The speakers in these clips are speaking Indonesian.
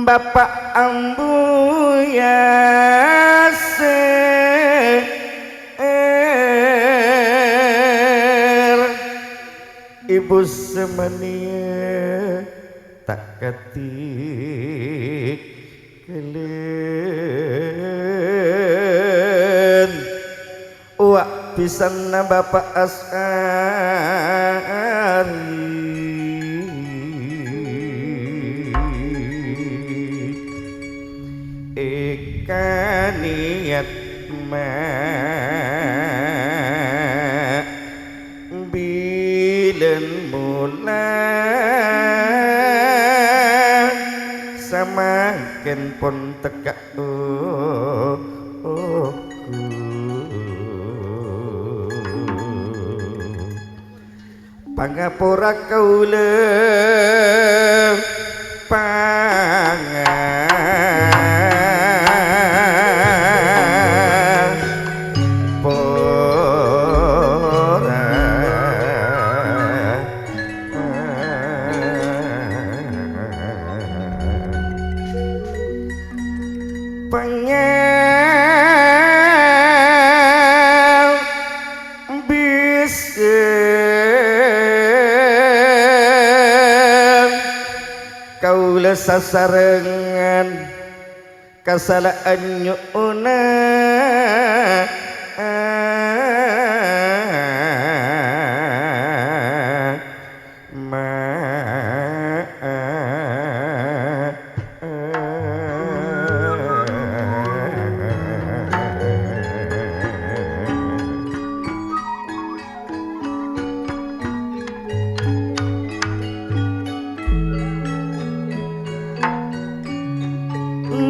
Bapak ambu ya Ibu semania tak ketik kelen wak pisan na Bapak Asari kaniat bilen mula samaken pun tegak pangapura kaula kaula sasarengan kasalaan nyuna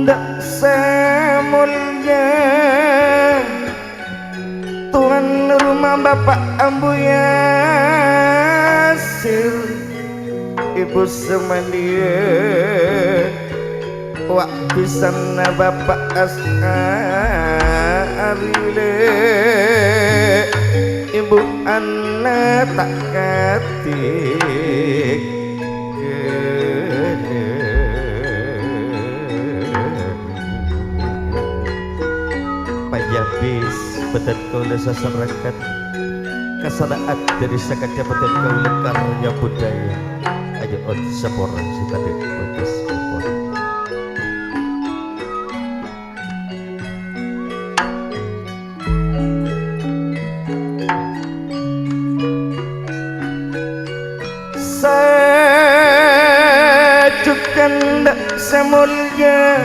ndak semulya tuan rumah bapak ambu Yasir ibu semandia wak pisan bapak asarile ibu anak tak katik pajabis betet kaula sasarakan kasadaat dari sakatnya betet kaula karya budaya aja on saporan si tadi otis sapor sajukan semulya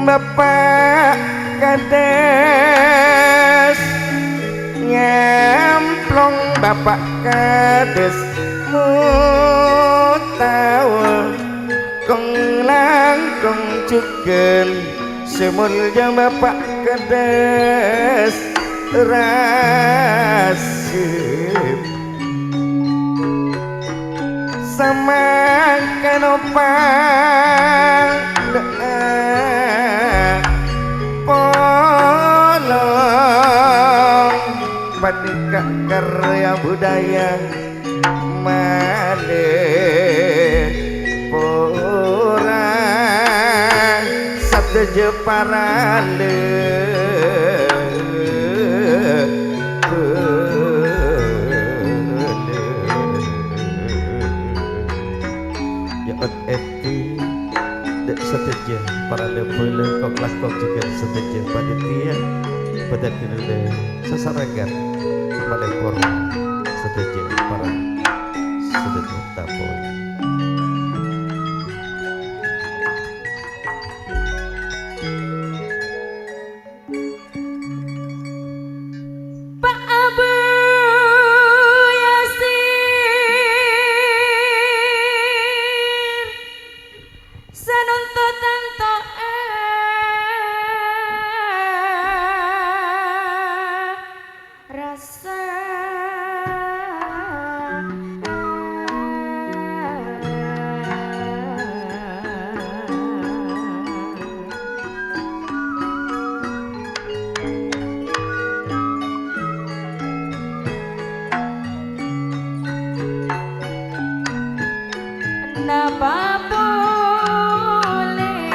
bapak kades nyemplong bapak kades mutawa kong langkong cuken semulya bapak kades rasib sama kanopang polong badika karya budaya malih pura sateje parale yaot eti dek sateje parale pele kok lakok juga sateje panitia pada kinule sasarangan malekor sateje para sateje tapoy napa boleh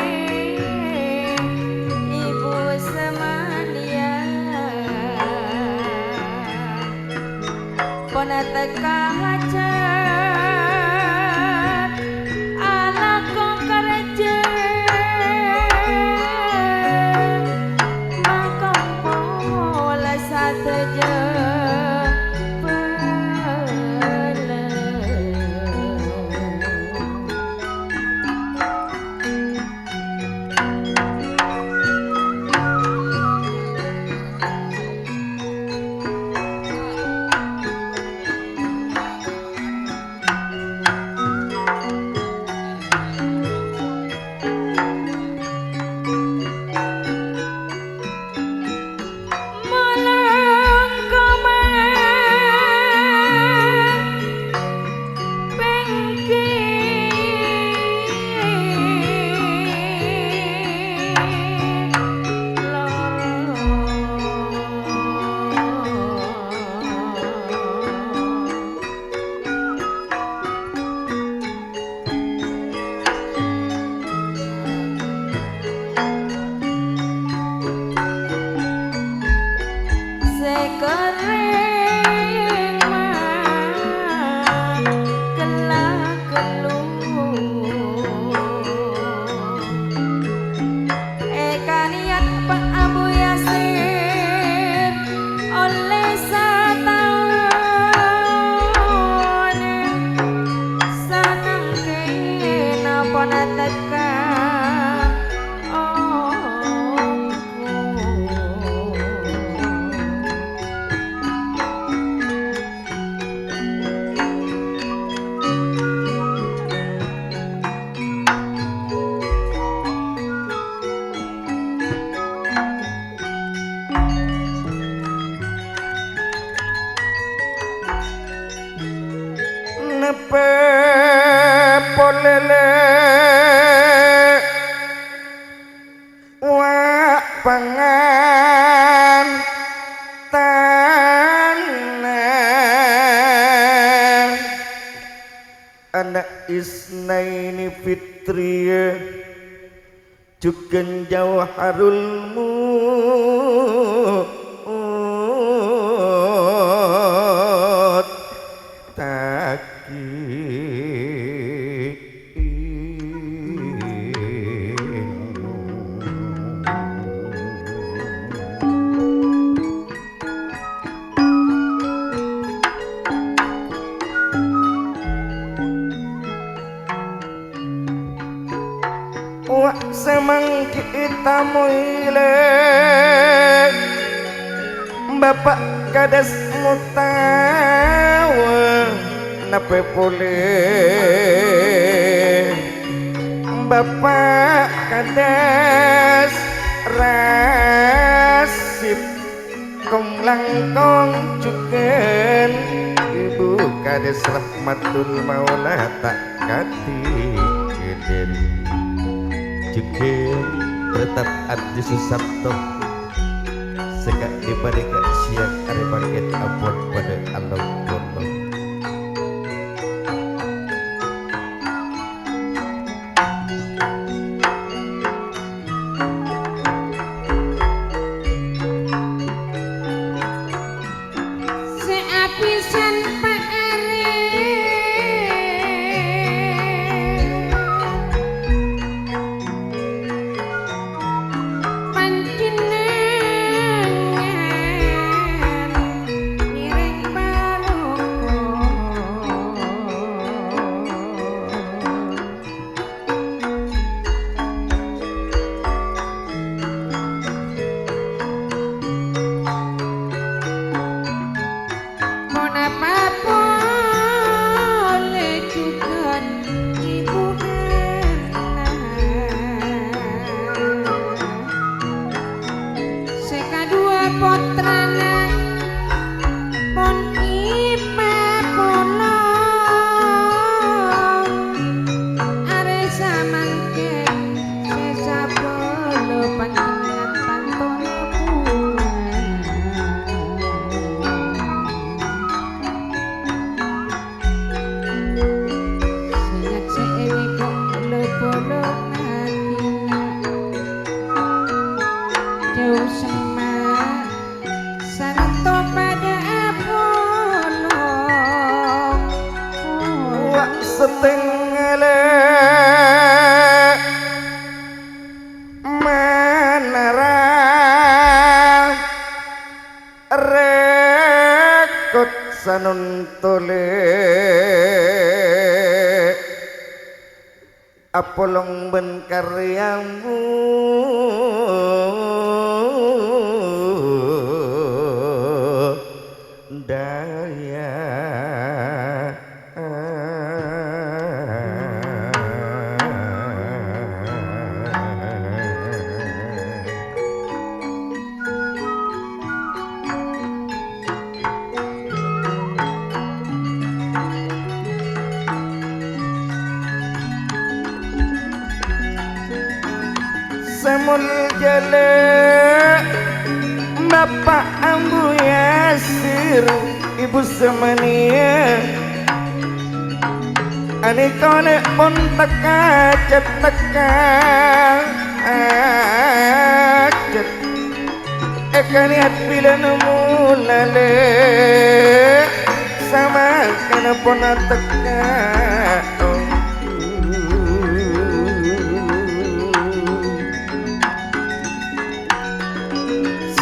polele wa pangan tanah anak isnaini fitriya jugan jauharul semang kita muile bapak kades mutawa nape boleh bapak kades rasib kong langkong cuken ibu kades rahmatul maula tak kati keden juga tetap abdi susabto sekak di pada siang ada paket abot pada alam bono seapisan Pak setengah menara rekod sanun tole apolong ben karyamu daya semul jale bapak ambu yasir ibu semania ane kone pon teka cet teka cet ekaniat bila numulale sama kana pon teka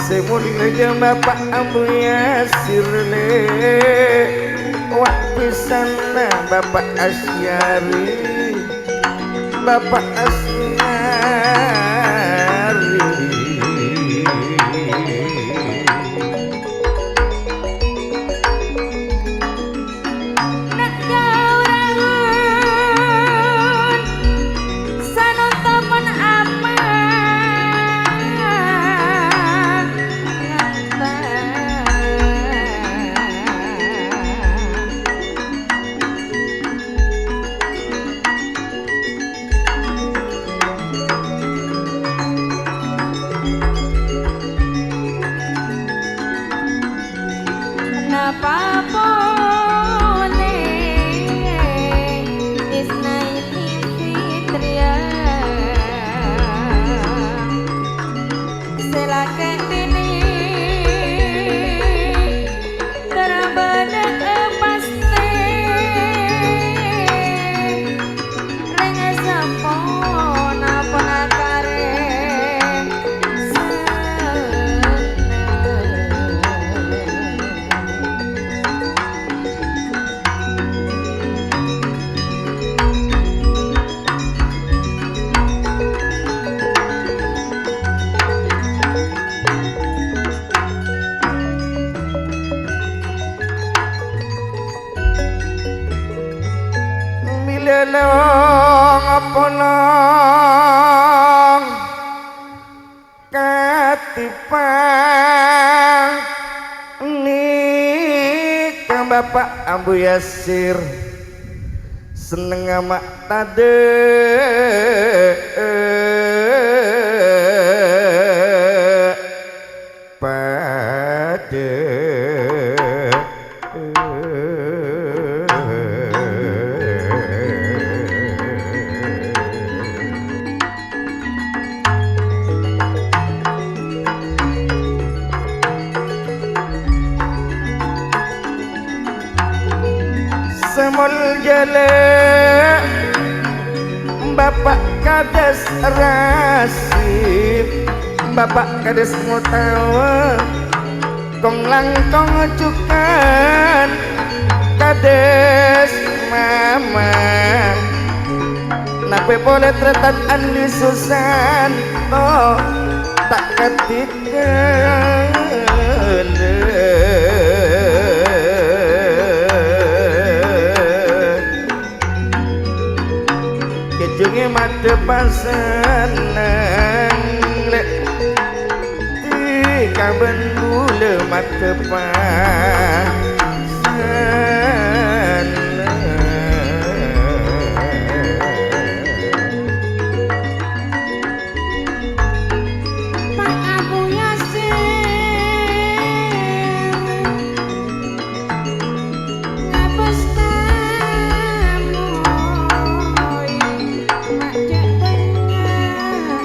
semula jam bapak ambu yasirle wak pisana bapak asyari Bapak Asnari Nak jauran sanotopan apa Kenapa boleh Isnaini Fitria Selake dini Terabada pasti Renge sampona penakare Milelong apolong katipang nikah Bapak Ambu Yasir seneng amak tade pade semul jale Bapak Kades Rasib Bapak Kades Mutawa kong langkong cukan Kades Mama nape boleh tretan Andi Susanto tak ketika kejungi mata pasanang tika bendule mata pasanang Pak Abu Yasir ngapus tamoy mak cek banyak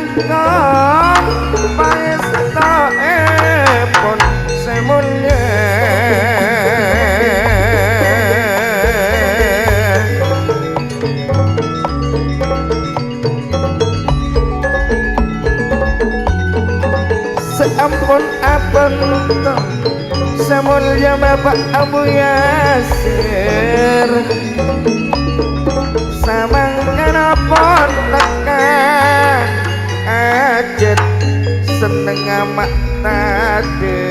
langkon pangestoepun semulya seampun apunten semulya Bapak Abu Yasir samangken pun tekan ajet seneng amak tade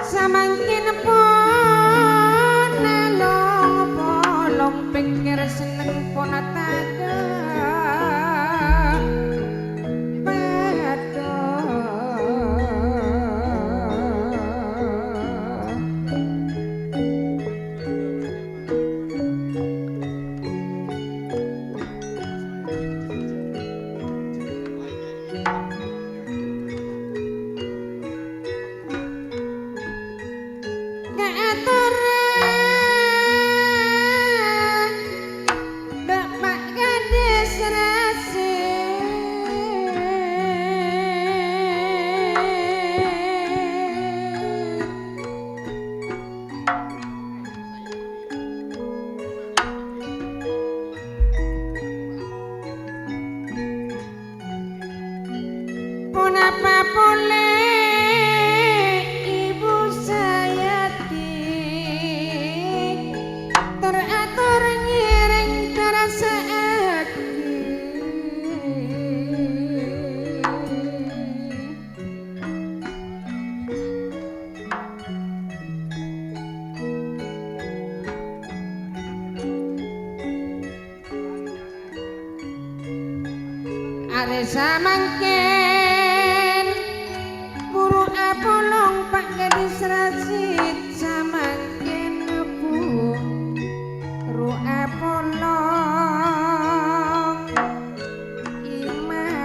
samangkin pun nalong polong pikir seneng pun tada pada apa boleh ibu Sayati teratur ngiring terasa ada samangken burung apolong pak gadis rasid samangken bu ru apolong iman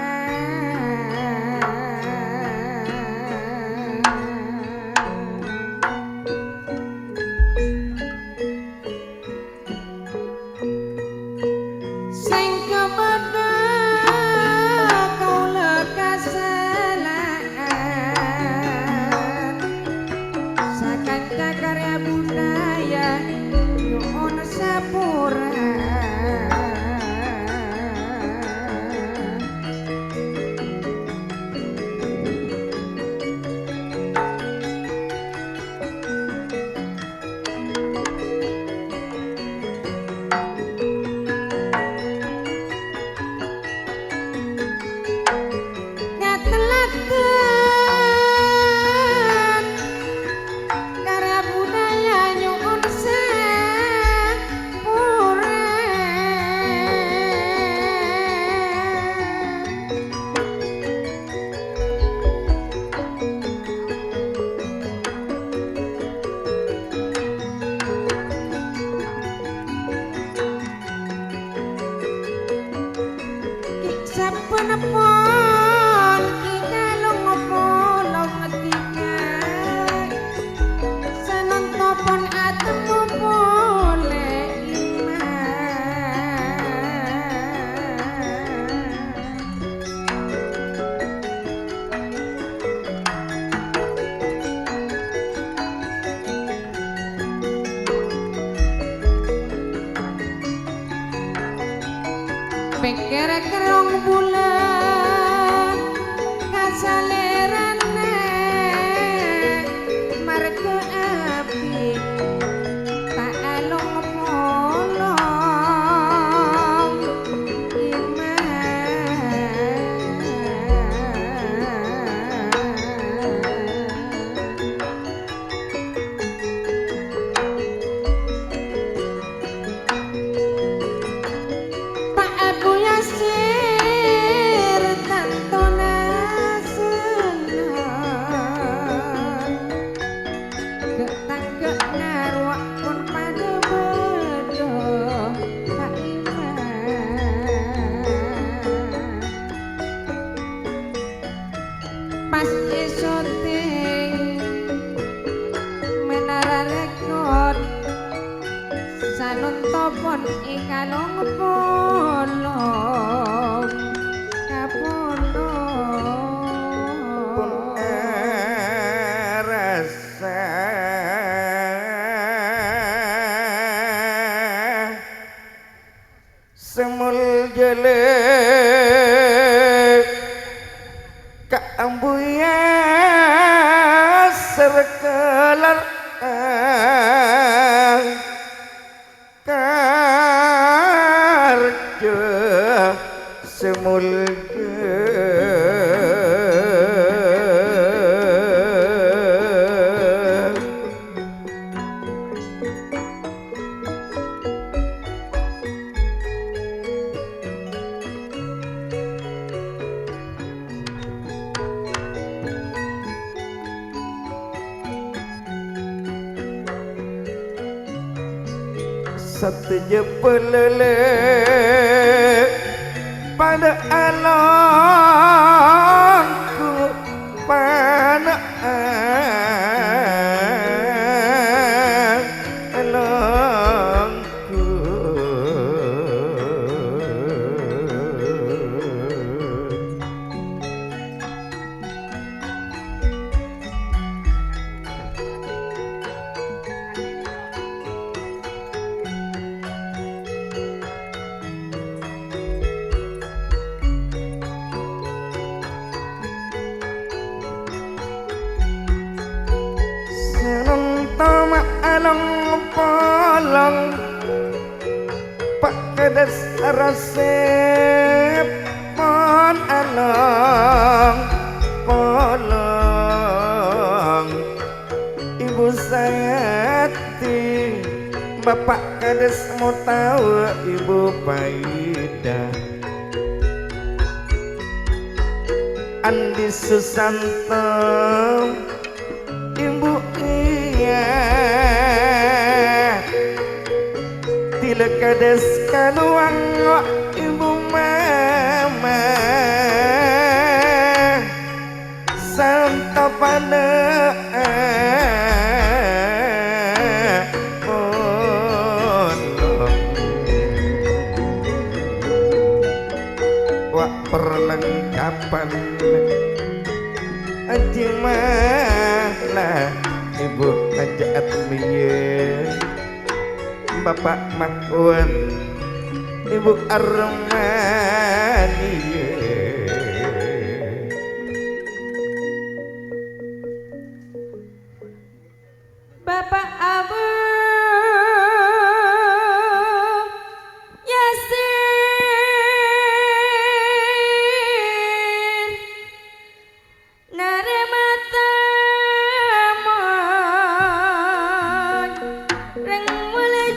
menepon kinalung polong ngetingan senentopon atemu boleh pikir kerong bulan kasalerane marga api tak alung polong Pak Abu Yasir tantona senang ketanggek narwak pun pada bedo tak iman pas isoting menara rekod sanuntopon ikalong polong kapolong rasa semul jelek kaambuya serkelar karja semul satu pelele pada alangku pada alangku tama along polong pak kedes resep pon along polong ibu sayati bapak kedes mau tahu ibu Paida Andi Susanto ibu tila kades kaluang ibu mama santa pada wak perlengkapan aji mana ibu ajaat miye bapak makun ibu Armani Bapak Abu Yasir nare mata mon reng mulai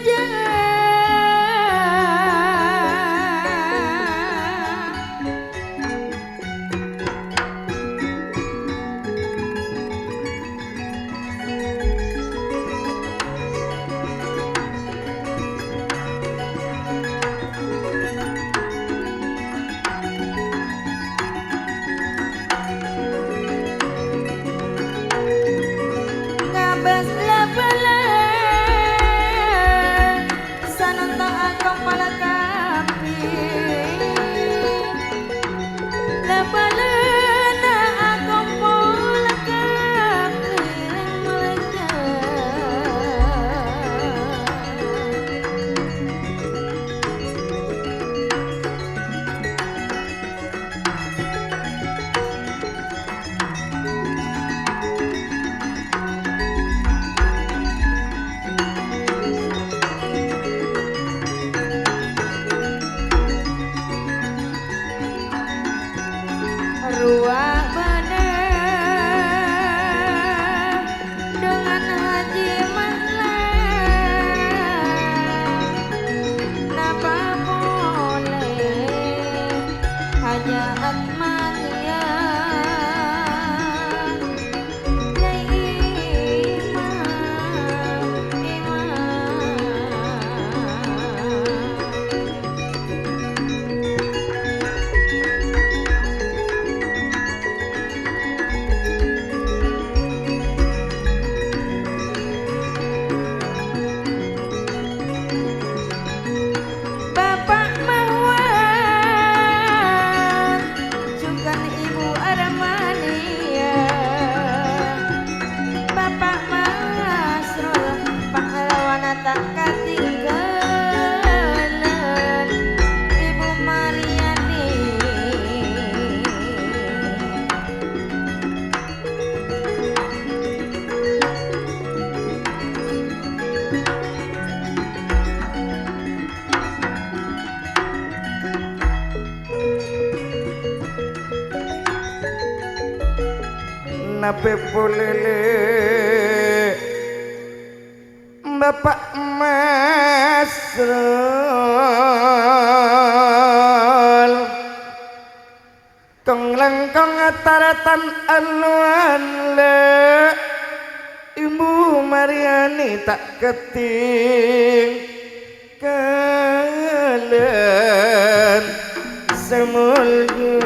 nape polele Bapak Masrul kong langkong taratan anuan le Ibu Mariani tak keting kalian semulnya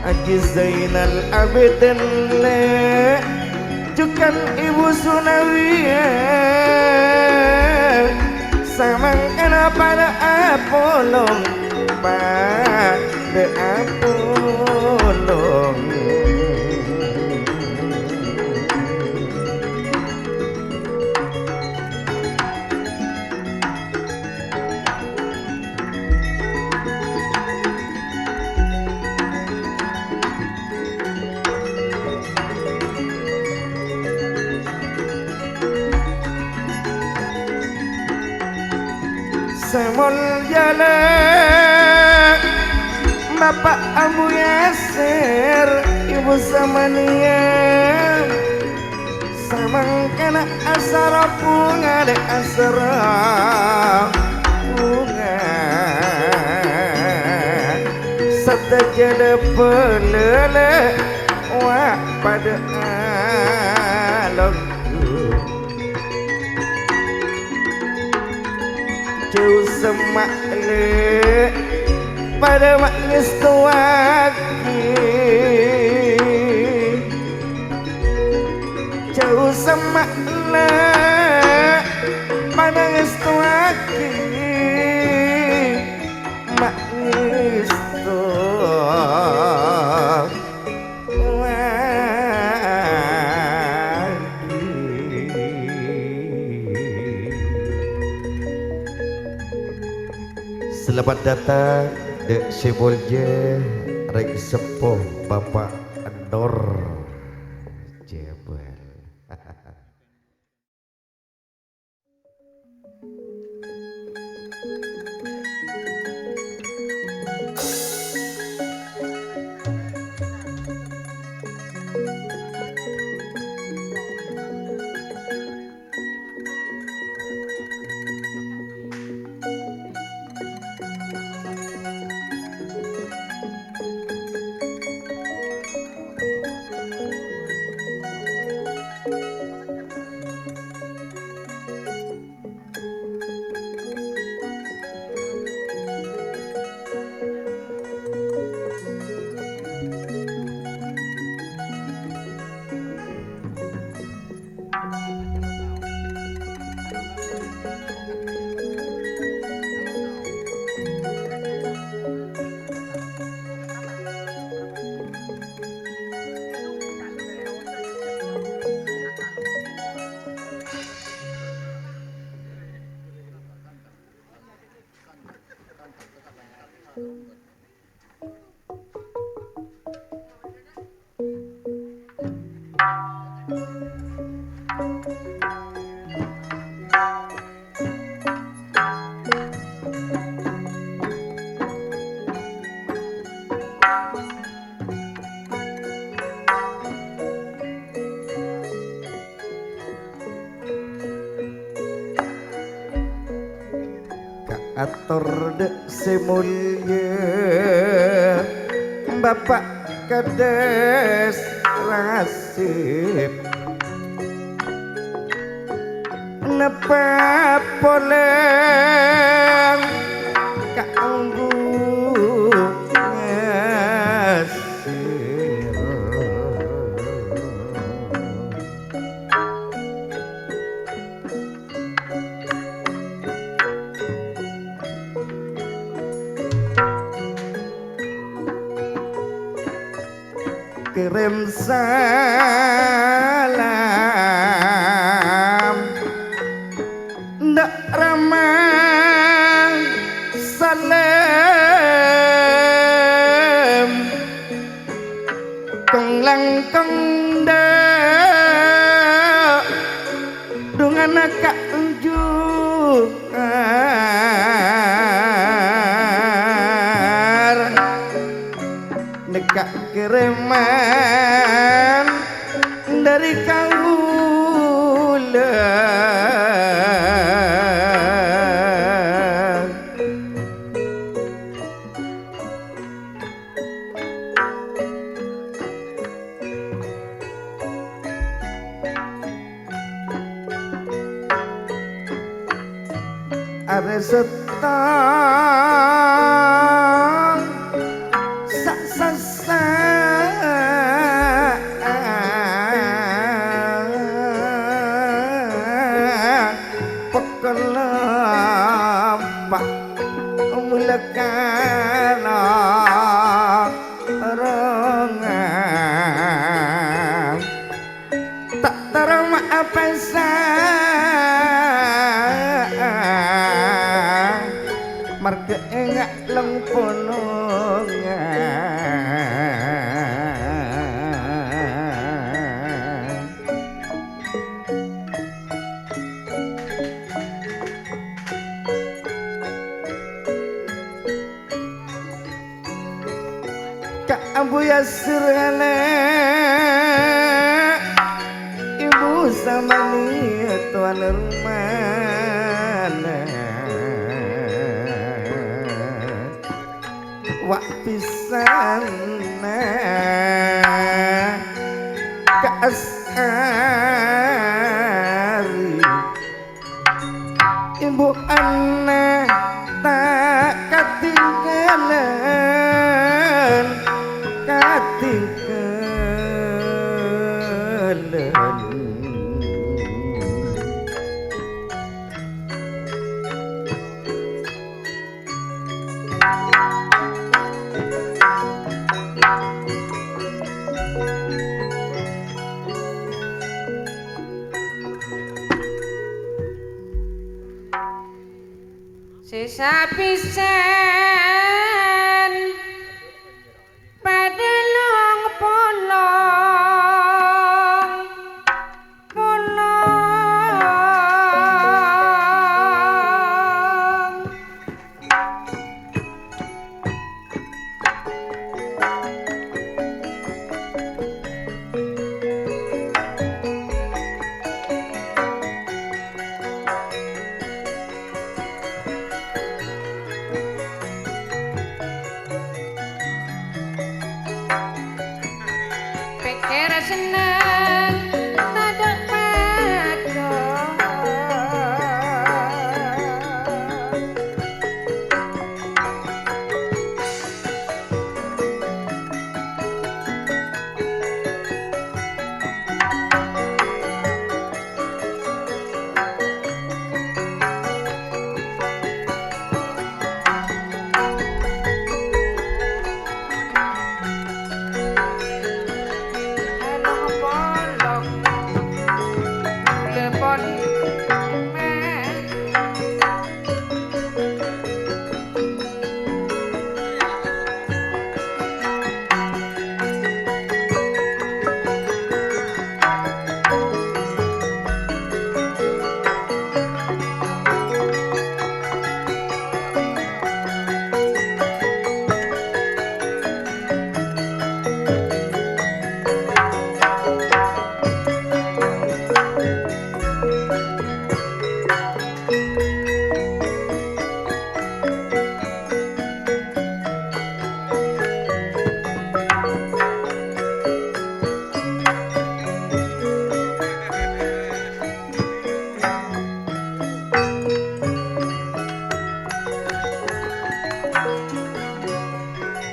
Haji Zainal Abidin le Jukan Ibu Sunawiyah Samangkan pada Apolong Pada Apolong Semul jalan Bapak Abu Yasir Ibu Samania Samangkana asara bunga de asara bunga Setajada pelele Wah pada alokku Jauh semak le pada maknis tuaki Jauh semak le pada maknis tuaki Maknis Selamat datang Dek Sebolje Rek Sepoh Bapak Nur Jebel. Atur dek semulya Bapak Kades Rasib Napa poleng Kanggu ngasir Kirim salam ndak langkang dak dengan kak nekak kiriman dari kaula are setang sa pekelampak mulakana rengang tak terima apa marga engak lengponongan Kak Abu Yasirana ibu sama nih tuan rumana wak pisana Kak Asari ibu anak tak ketinggalan sisa pisan pada long polong pikir seneng tadak padha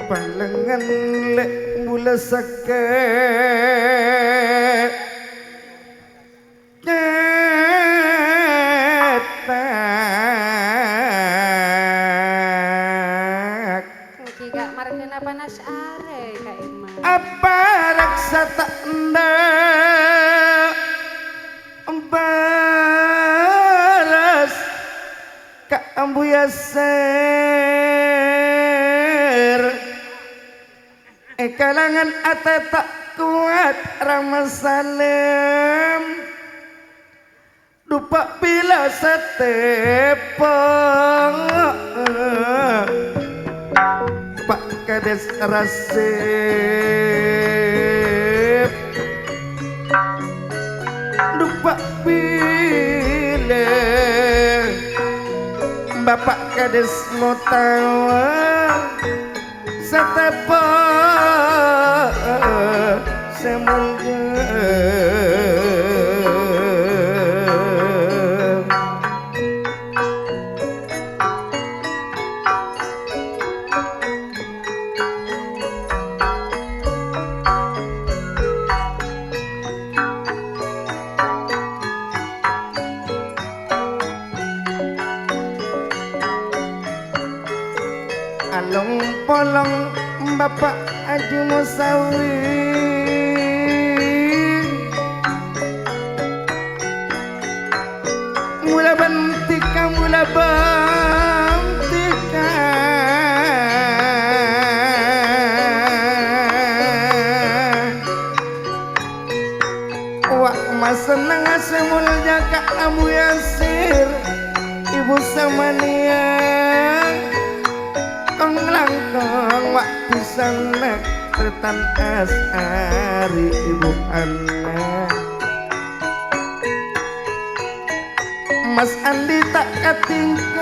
palengan lek mula sakit ketak iki gak margana panas are Kak Irma apa raksa tak ndak balas Kak Ambu Yasir kalangan ate tak kuat Ramasalem dupa bila setepang Pak Kades Rasep dupa bila Bapak Kades Motawa setepang semoga along polong Bapak Haji Musawi mula bantika wak mas senang semulnya Kak Abu Yasir Ibu Samania kong langkong wak pisang nek retan asari Ibu Anna Mas Andi tak ketinggalan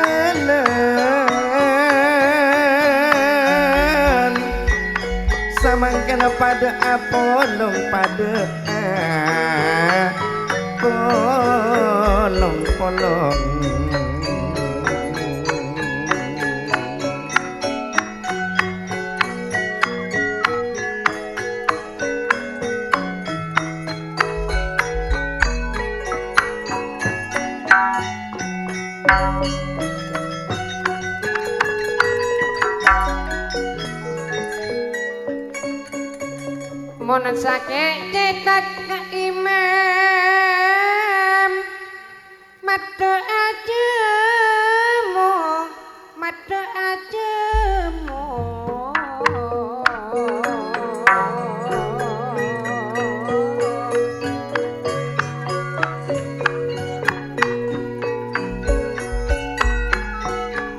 samangkana pada apolong pada polong Monan sake cetak ke imam madu ajemu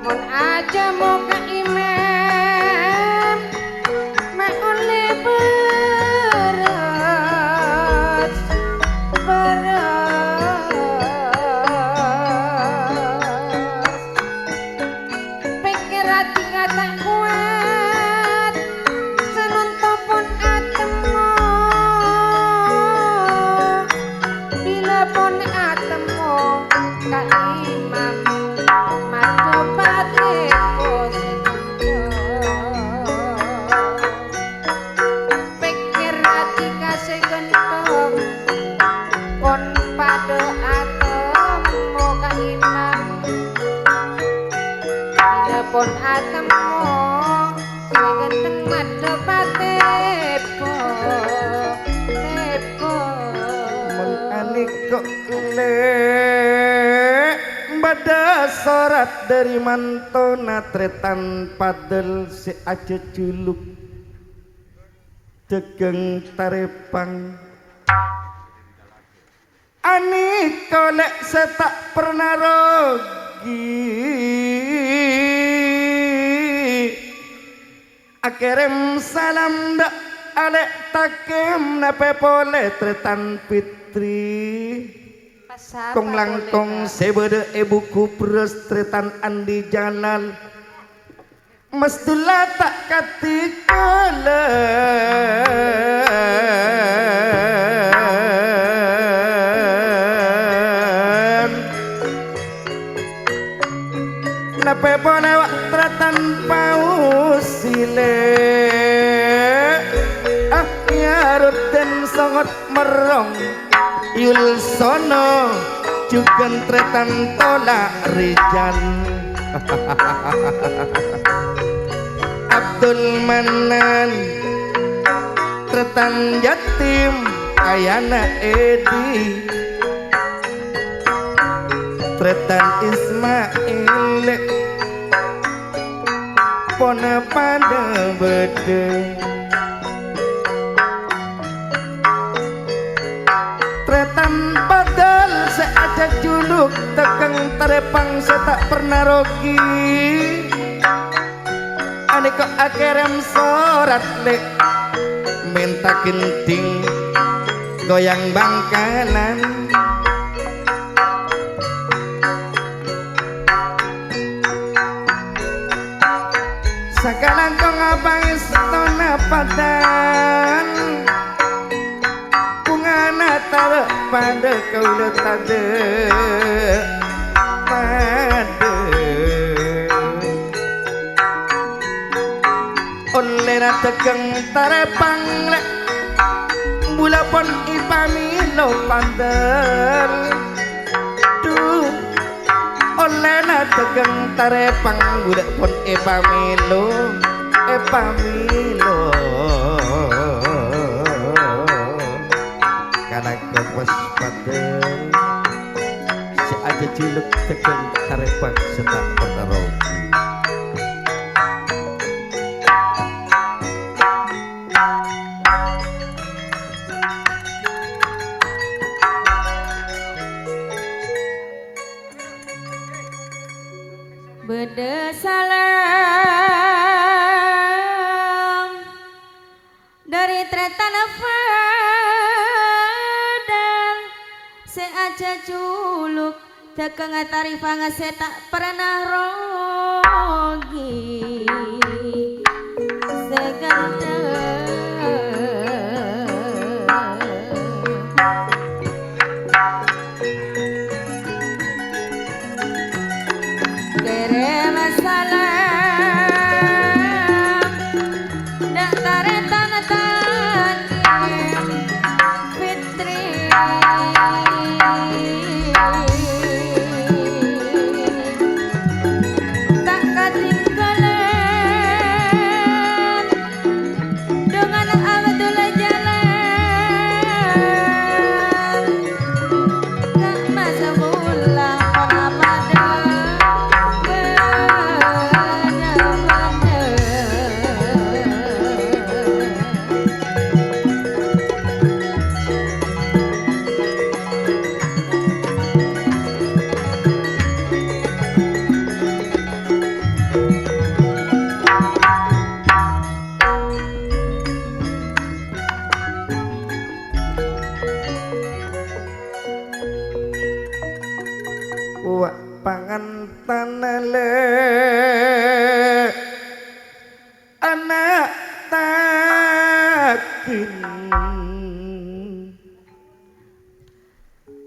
mon ajemu ke imam ma oleh pon atemo ganteng madu patepo mun anik kok lek bada sorat dari mantona tretan padel si aja juluk degeng tarepang anik kolek setak pernah rogi akerem salam dak alek takem nape pole tretan fitri kong langkong sebede ibu kupres tretan andi jalan mestula tak katikala nape pole wak tretan pausile dan sangat merong yul sono juga tretan tolak rijan Abdul Manan tretan yatim ayana Edi tretan Ismail pona pada bede tarepang saya tak pernah rogi. Ane kok akhirem sorat lek minta genting goyang bangkalan. Sakalang kong abang istana padan bungana taruh pada kau letade pada oleh tegang tarepang lek bula pon ipamilo pandel duh oleh tegang tarepang bula pon ipamilo karena kewas padel si aja ciluk tegang tarepang setak penerong. Bede salam dari Tretan Fadal seaja juluk tekeng tarifang se tak pernah rogi seganteng anak takin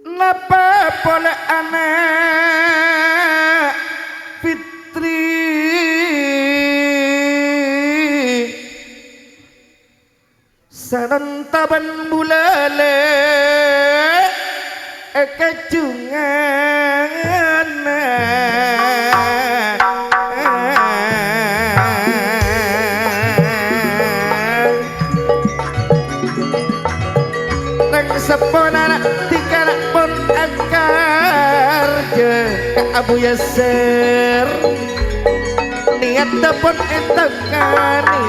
napa boleh anak Fitri sarantaban bulale kecungan sepona tiga pon akar je ke Abu Yasir niat pun etekani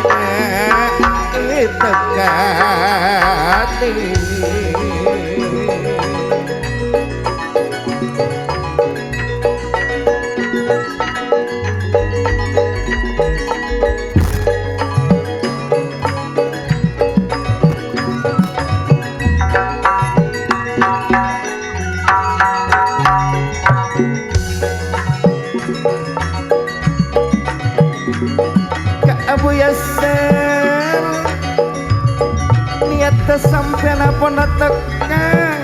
Abu Yasir niat sampai napon teka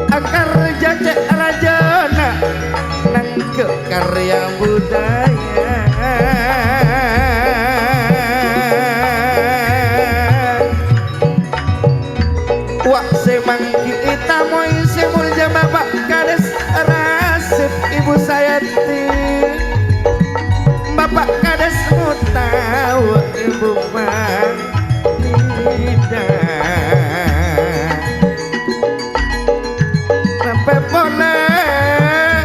akar jajak rajana nang ke karya budaya wak semangki itamoy semulja bapak kades rasip ibu sayati bapak kades mau tahu ibu mah tidak sampai boleh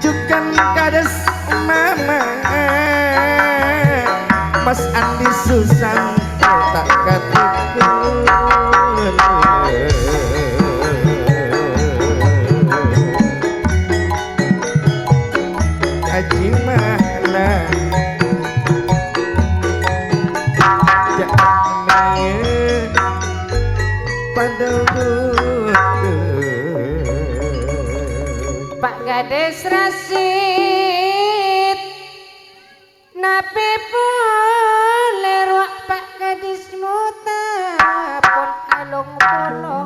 juga kades mama Mas Andi Susan tak katikun Kades Rasid napi poler wak pak gadis muta pun alung pulo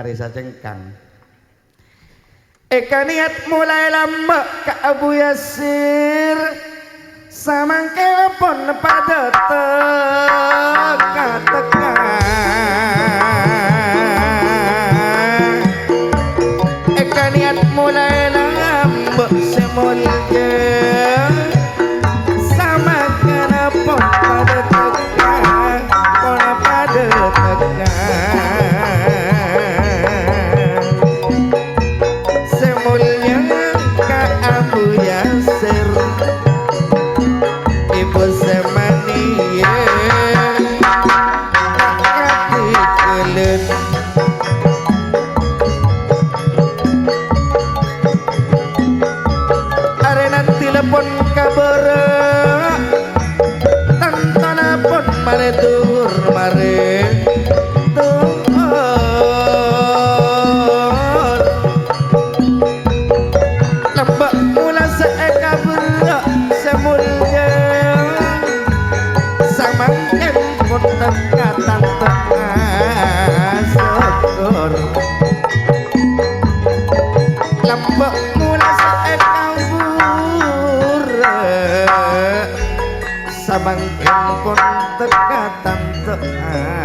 Karisa cengkang Eka niat mulai lama ke Abu Yasir samangke pun pada teka-teka Eka niat mulai lama semulja samangke pun pada teka pun pada teka telepon kabar tantana pun mare dur mare lembak mula seekabur semulnya samangken pun tekatan tengah syukur lembak mula seekabur samangken pun tekatan tengah